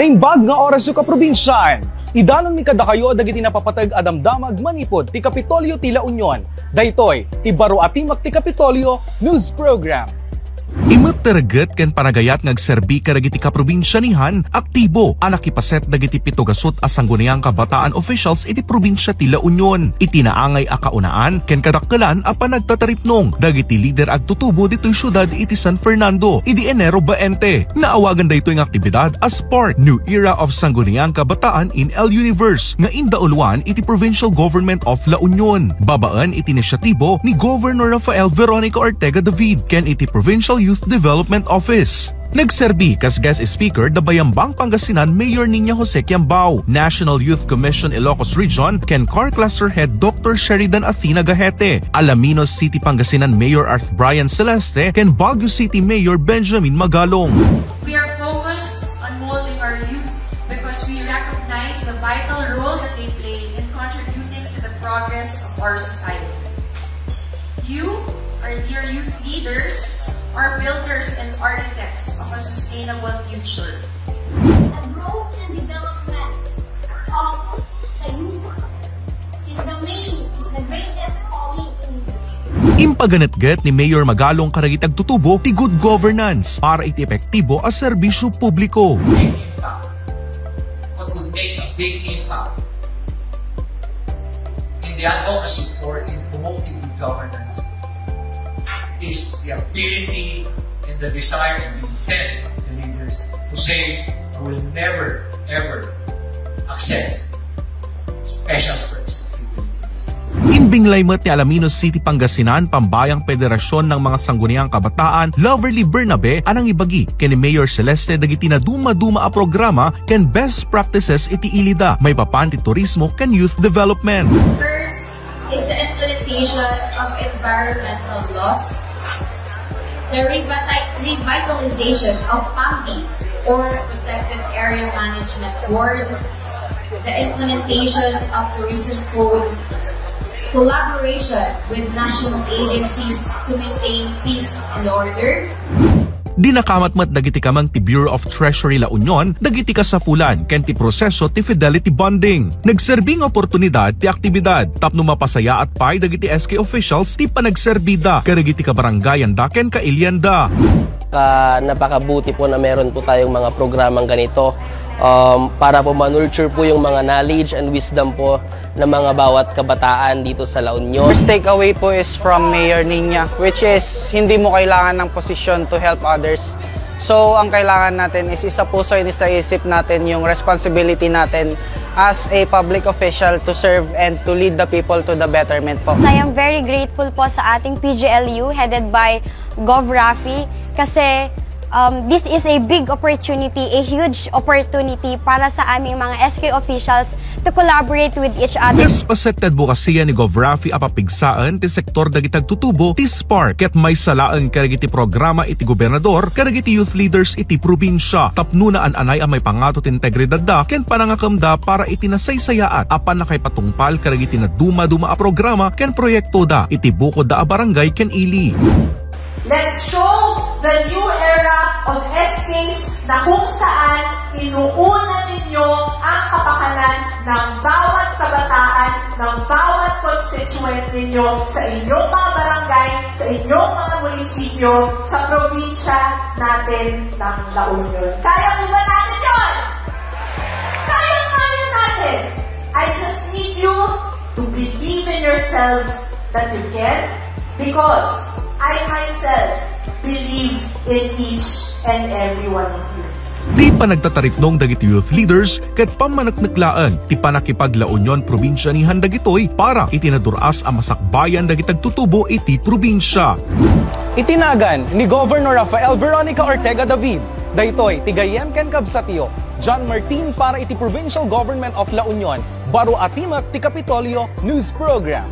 Naimbag nga oras yung kaprobinsyan. Idanon mi kada kayo dagiti napapatag adamdamag manipod ti Kapitolyo ti La Union. Daytoy ti baro atimak ti Kapitolyo News Program. Imot taraget ken panagayat ngagserbi kadagiti kaprobinsyahan aktibo ang nakipaset dagiti pitogasot a sangguniang kabataan officials iti probinsya ti La Union. Itinaangay a kaunaan ken kadakkelan a panagtataripnong dagiti lider agtutubo ditoy syudad iti San Fernando idi Enero 20. Naawagan daytoy nga aktibidad as part New Era of Sangguniang Kabataan in El Universe nga indauluan iti Provincial Government of La Union. Babaan iti inisyatibo ni Governor Rafael Veronica Ortega David ken iti Provincial Youth Development Office. Nagserbi kas guest speaker da Bayambang Pangasinan Mayor Nina Jose Quiambao, National Youth Commission Ilocos Region ken CAR Cluster Head Dr. Sheridan Athena Gahete, Alaminos City Pangasinan Mayor Arth Brian Celeste ken Baguio City Mayor Benjamin Magalong. We are focused on molding our youth because we recognize the vital role that they play in contributing to the progress of our society. You, our dear youth leaders, are builders and architects of a sustainable future. The growth and development of the youth is the greatest calling in youth. Impaganetget ni Mayor Magalong karagitag tutubo ti good governance para iti epektibo a serbisyo publiko. What would make a big impact in the advocacy for in promoting good governance is the ability and the desire and the intent of the leaders to say, I will never, ever accept special perks. Imbing laymet ni Alaminos City Pangasinan Pambayang Federasyon ng mga Sangguniang Kabataan Loverly Bernabe anang ibagi ken ni Mayor Celeste dagiti na duma-duma a programa ken best practices iti ilida may papan ti turismo ken youth development. First is the implementation of environmental laws, the revitalization of PAMI or Protected Area Management Board, the implementation of Tourism Code, collaboration with national agencies to maintain peace and order. Dinakamatmat dagiti kamang ti Bureau of Treasury La Union dagiti kasapulan ken ti proseso ti fidelity bonding. Nagserbing oportunidad ti aktibidad tapno mapasaya at pay dagiti SK officials ti panagserbida kadagiti kabarangayan da ken kailyanda. Napakabuti po na meron po tayong mga programang ganito para po manurture po yung mga knowledge and wisdom po ng mga bawat kabataan dito sa La Union. First takeaway po is from Mayor Nina, which is hindi mo kailangan ng posisyon to help others. So ang kailangan natin is isa puso at isa isip natin yung responsibility natin as a public official to serve and to lead the people to the betterment po. I am very grateful po sa ating PGLU headed by Gov. Rafi kasi this is a big opportunity, a huge opportunity para sa aming mga SK officials to collaborate with each other. Yes, paseted bukasiya ni Gov. Rafi apapigsaan ti sektor dagitag tutubo ti Spark ket may salaan karagiti programa iti gobernador karagiti youth leaders iti probinsya tapno na anay a may pangato ti integridad da ken panangakamda para iti nasaysayaat apan na kay patungpal karagiti na duma-duma a programa ken proyekto da iti bukod da a barangay ken ili. Let's show the new era of SKs na kung saan inuuna ninyo ang kapakanan ng bawat kabataan, ng bawat constituent ninyo sa inyong mga barangay, sa inyong mga munisipyo, sa probinsya natin ng La Union. Kaya po ba natin yun? Kaya natin! I just need you to believe in yourselves that you can, because I myself believe in each and every one of you. Di pa nagtataripnong dagiti youth leaders ket pamanaknaklaan ti panakipag La Union probinsya ni handagitoy para itinaduras ang masakbayan dagitag tutubo iti probinsya. Itinagan ni Governor Rafael Veronica Ortega David daytoy tigayem ken kabsatio John Martin para iti Provincial Government of La Union baro atimak ti Kapitolyo News Program.